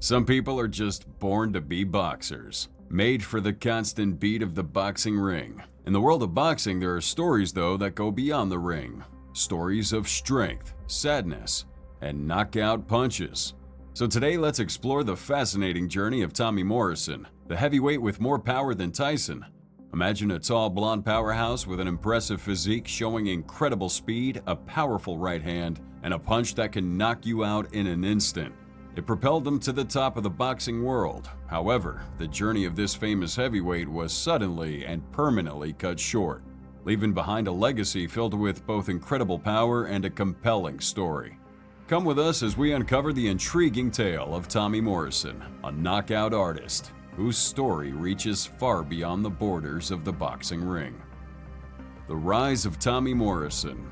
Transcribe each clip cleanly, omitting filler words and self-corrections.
Some people are just born to be boxers, made for the constant beat of the boxing ring. In the world of boxing, there are stories, though, that go beyond the ring. Stories of strength, sadness, and knockout punches. So today, let's explore the fascinating journey of Tommy Morrison, the heavyweight with more power than Tyson. Imagine a tall blonde powerhouse with an impressive physique showing incredible speed, a powerful right hand, and a punch that can knock you out in an instant. It propelled him to the top of the boxing world. However, the journey of this famous heavyweight was suddenly and permanently cut short, leaving behind a legacy filled with both incredible power and a compelling story. Come with us as we uncover the intriguing tale of Tommy Morrison, a knockout artist whose story reaches far beyond the borders of the boxing ring. The rise of Tommy Morrison.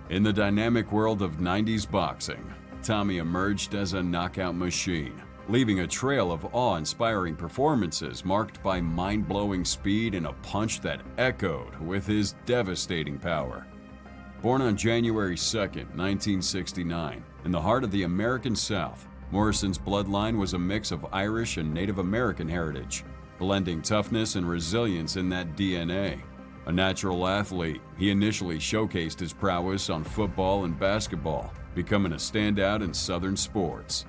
In the dynamic world of 90s boxing, Tommy emerged as a knockout machine, leaving a trail of awe-inspiring performances marked by mind-blowing speed and a punch that echoed with his devastating power. Born on January 2, 1969, in the heart of the American South, Morrison's bloodline was a mix of Irish and Native American heritage, blending toughness and resilience in that DNA. A natural athlete, he initially showcased his prowess on football and basketball, becoming a standout in Southern sports.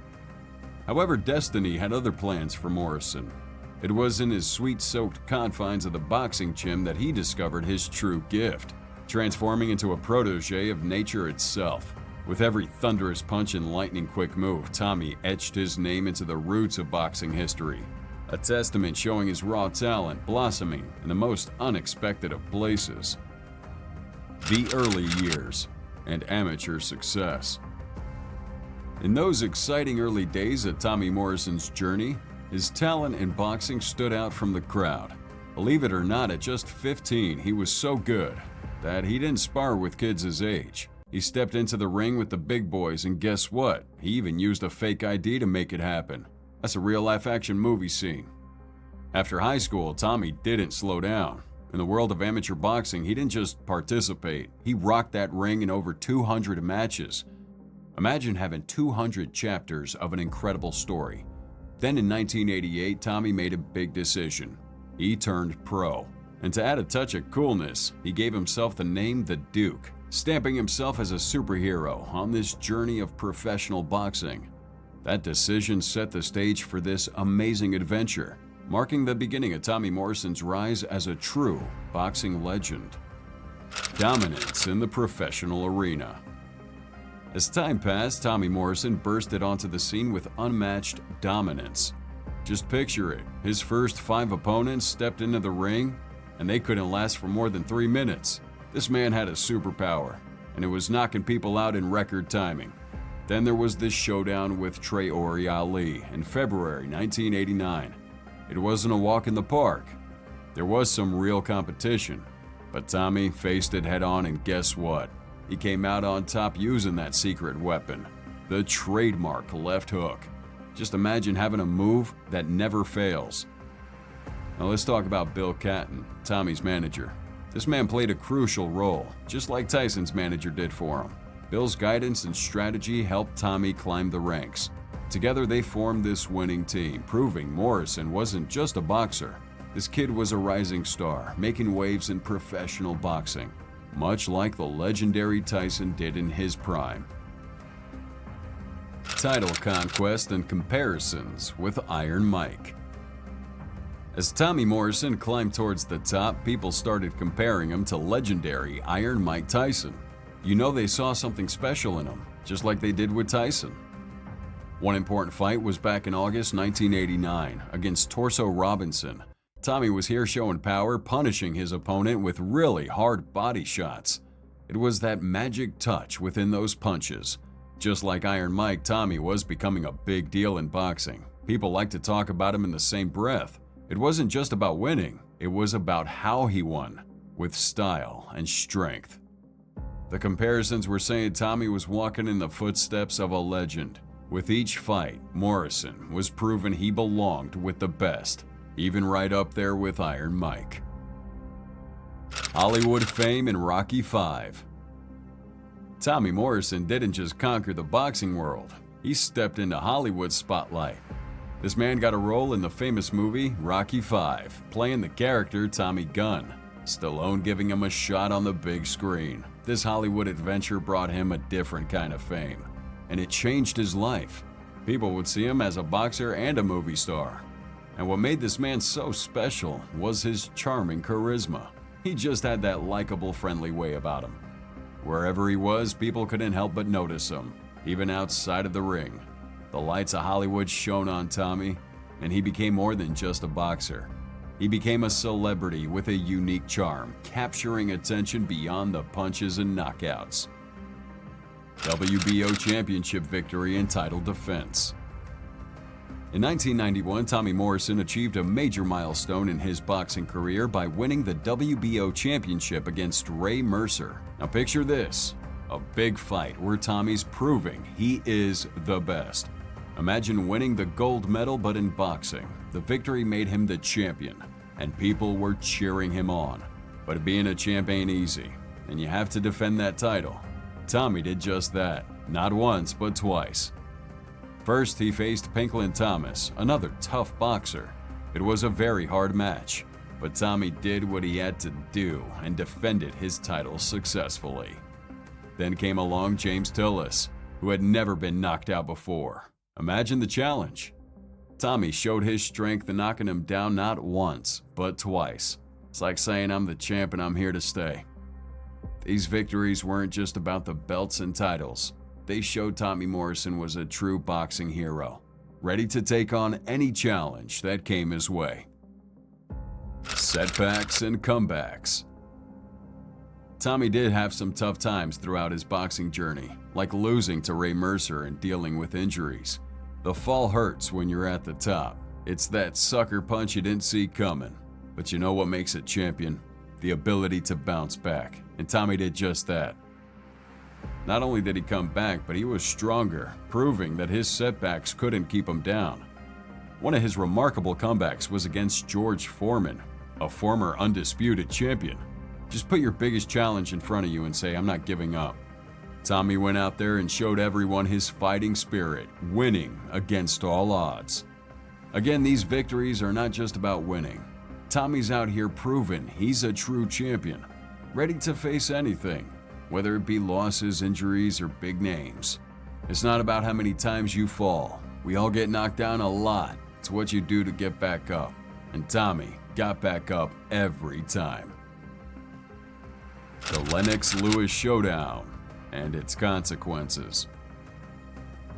However, destiny had other plans for Morrison. It was in his sweet-soaked confines of the boxing gym that he discovered his true gift, transforming into a protege of nature itself. With every thunderous punch and lightning-quick move, Tommy etched his name into the roots of boxing history, a testament showing his raw talent blossoming in the most unexpected of places. The early years and amateur success. In those exciting early days of Tommy Morrison's journey, his talent in boxing stood out from the crowd. Believe it or not, at just 15, he was so good that he didn't spar with kids his age. He stepped into the ring with the big boys, and guess what? He even used a fake ID to make it happen. That's a real-life action movie scene. After high school, Tommy didn't slow down. In the world of amateur boxing, he didn't just participate, he rocked that ring in over 200 matches. Imagine having 200 chapters of an incredible story. Then in 1988, Tommy made a big decision. He turned pro. And to add a touch of coolness, he gave himself the name The Duke, stamping himself as a superhero on this journey of professional boxing. That decision set the stage for this amazing adventure, marking the beginning of Tommy Morrison's rise as a true boxing legend. Dominance in the professional arena. As time passed, Tommy Morrison bursted onto the scene with unmatched dominance. Just picture it, his first 5 opponents stepped into the ring, and they couldn't last for more than 3 minutes. This man had a superpower, and it was knocking people out in record timing. Then there was this showdown with Traore Ali in February 1989. It wasn't a walk in the park. There was some real competition, but Tommy faced it head-on, and guess what? He came out on top using that secret weapon, the trademark left hook. Just imagine having a move that never fails. Now let's talk about Bill Catton, Tommy's manager. This man played a crucial role, just like Tyson's manager did for him. Bill's guidance and strategy helped Tommy climb the ranks. Together they formed this winning team, proving Morrison wasn't just a boxer. This kid was a rising star, making waves in professional boxing, much like the legendary Tyson did in his prime. Title conquest and comparisons with Iron Mike. As Tommy Morrison climbed towards the top, people started comparing him to legendary Iron Mike Tyson. You know they saw something special in him, just like they did with Tyson. One important fight was back in August 1989 against Torso Robinson. Tommy was here showing power, punishing his opponent with really hard body shots. It was that magic touch within those punches. Just like Iron Mike, Tommy was becoming a big deal in boxing. People liked to talk about him in the same breath. It wasn't just about winning, it was about how he won, with style and strength. The comparisons were saying Tommy was walking in the footsteps of a legend. With each fight, Morrison was proving he belonged with the best, even right up there with Iron Mike. Hollywood fame in Rocky V. Tommy Morrison didn't just conquer the boxing world, he stepped into Hollywood's spotlight. This man got a role in the famous movie Rocky V, playing the character Tommy Gunn, Stallone giving him a shot on the big screen. This Hollywood adventure brought him a different kind of fame, and it changed his life. People would see him as a boxer and a movie star. And what made this man so special was his charming charisma. He just had that likable, friendly way about him. Wherever he was, people couldn't help but notice him, even outside of the ring. The lights of Hollywood shone on Tommy, and he became more than just a boxer. He became a celebrity with a unique charm, capturing attention beyond the punches and knockouts. WBO championship victory and title defense. In 1991, Tommy Morrison achieved a major milestone in his boxing career by winning the WBO championship against Ray Mercer. Now picture this, a big fight where Tommy's proving he is the best. Imagine winning the gold medal, but in boxing. The victory made him the champion, and people were cheering him on. But being a champ ain't easy, and you have to defend that title. Tommy did just that, not once, but twice. First, he faced Pinklin Thomas, another tough boxer. It was a very hard match, but Tommy did what he had to do and defended his title successfully. Then came along James Tillis, who had never been knocked out before. Imagine the challenge. Tommy showed his strength in knocking him down not once, but twice. It's like saying, I'm the champ and I'm here to stay. These victories weren't just about the belts and titles. They showed Tommy Morrison was a true boxing hero, ready to take on any challenge that came his way. Setbacks and comebacks. Tommy did have some tough times throughout his boxing journey, like losing to Ray Mercer and dealing with injuries. The fall hurts when you're at the top. It's that sucker punch you didn't see coming. But you know what makes a champion? The ability to bounce back, and Tommy did just that. Not only did he come back, but he was stronger, proving that his setbacks couldn't keep him down. One of his remarkable comebacks was against George Foreman, a former undisputed champion. Just put your biggest challenge in front of you and say, I'm not giving up. Tommy went out there and showed everyone his fighting spirit, winning against all odds. Again, these victories are not just about winning. Tommy's out here proving he's a true champion, ready to face anything, whether it be losses, injuries, or big names. It's not about how many times you fall. We all get knocked down a lot. It's what you do to get back up. And Tommy got back up every time. The Lennox Lewis Showdown and its consequences.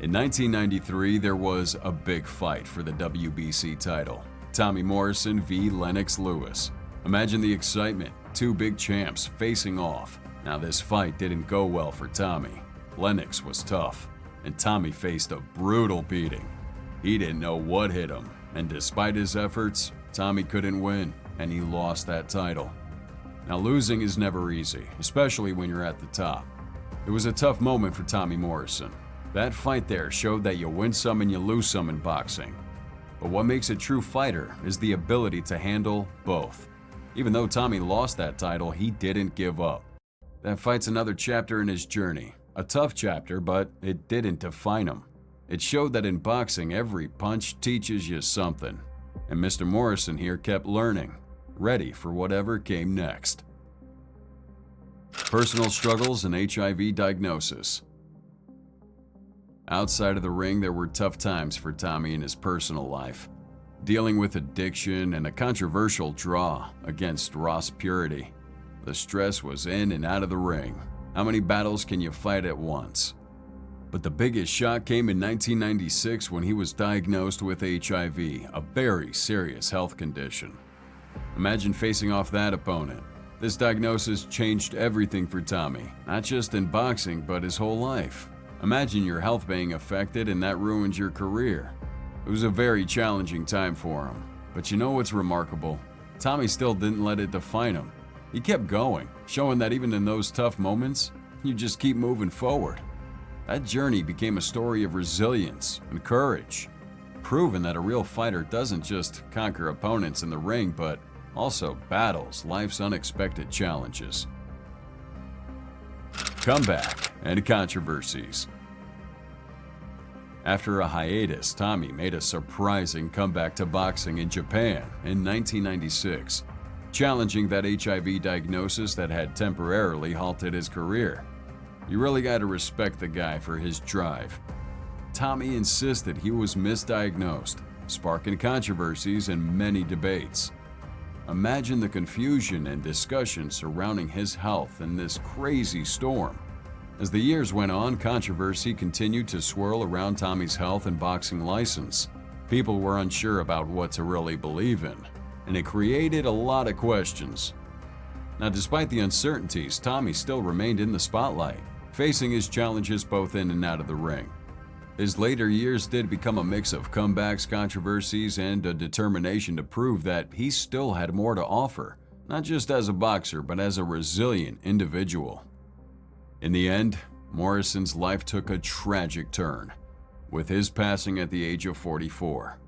In 1993, there was a big fight for the WBC title. Tommy Morrison v. Lennox Lewis. Imagine the excitement, two big champs facing off. Now this fight didn't go well for Tommy. Lennox was tough, and Tommy faced a brutal beating. He didn't know what hit him, and despite his efforts, Tommy couldn't win, and he lost that title. Now losing is never easy, especially when you're at the top. It was a tough moment for Tommy Morrison. That fight there showed that you win some and you lose some in boxing. But what makes a true fighter is the ability to handle both. Even though Tommy lost that title, he didn't give up. That fight's another chapter in his journey. A tough chapter, but it didn't define him. It showed that in boxing, every punch teaches you something. And Mr. Morrison here kept learning, ready for whatever came next. Personal struggles and HIV diagnosis. Outside of the ring, there were tough times for Tommy in his personal life. Dealing with addiction and a controversial draw against Ross Purity. The stress was in and out of the ring. How many battles can you fight at once? But the biggest shock came in 1996 when he was diagnosed with HIV, a very serious health condition. Imagine facing off that opponent. This diagnosis changed everything for Tommy, not just in boxing, but his whole life. Imagine your health being affected and that ruins your career. It was a very challenging time for him. But you know what's remarkable? Tommy still didn't let it define him. He kept going, showing that even in those tough moments, you just keep moving forward. That journey became a story of resilience and courage, proving that a real fighter doesn't just conquer opponents in the ring, but also battles life's unexpected challenges. Comeback and controversies. After a hiatus, Tommy made a surprising comeback to boxing in Japan in 1996, challenging that HIV diagnosis that had temporarily halted his career. You really got to respect the guy for his drive. Tommy insisted he was misdiagnosed, sparking controversies and many debates. Imagine the confusion and discussion surrounding his health in this crazy storm. As the years went on, controversy continued to swirl around Tommy's health and boxing license. People were unsure about what to really believe in, and it created a lot of questions. Now, despite the uncertainties, Tommy still remained in the spotlight, facing his challenges both in and out of the ring. His later years did become a mix of comebacks, controversies, and a determination to prove that he still had more to offer, not just as a boxer, but as a resilient individual. In the end, Morrison's life took a tragic turn, with his passing at the age of 44.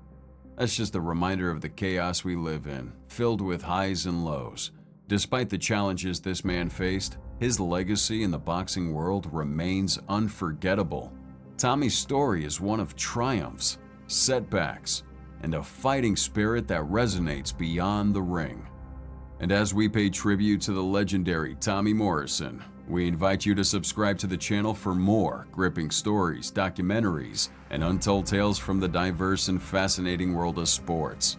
That's just a reminder of the chaos we live in, filled with highs and lows. Despite the challenges this man faced, his legacy in the boxing world remains unforgettable. Tommy's story is one of triumphs, setbacks, and a fighting spirit that resonates beyond the ring. And as we pay tribute to the legendary Tommy Morrison, we invite you to subscribe to the channel for more gripping stories, documentaries, and untold tales from the diverse and fascinating world of sports.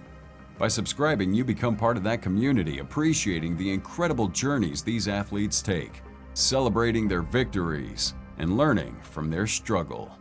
By subscribing, you become part of that community, appreciating the incredible journeys these athletes take, celebrating their victories, and learning from their struggle.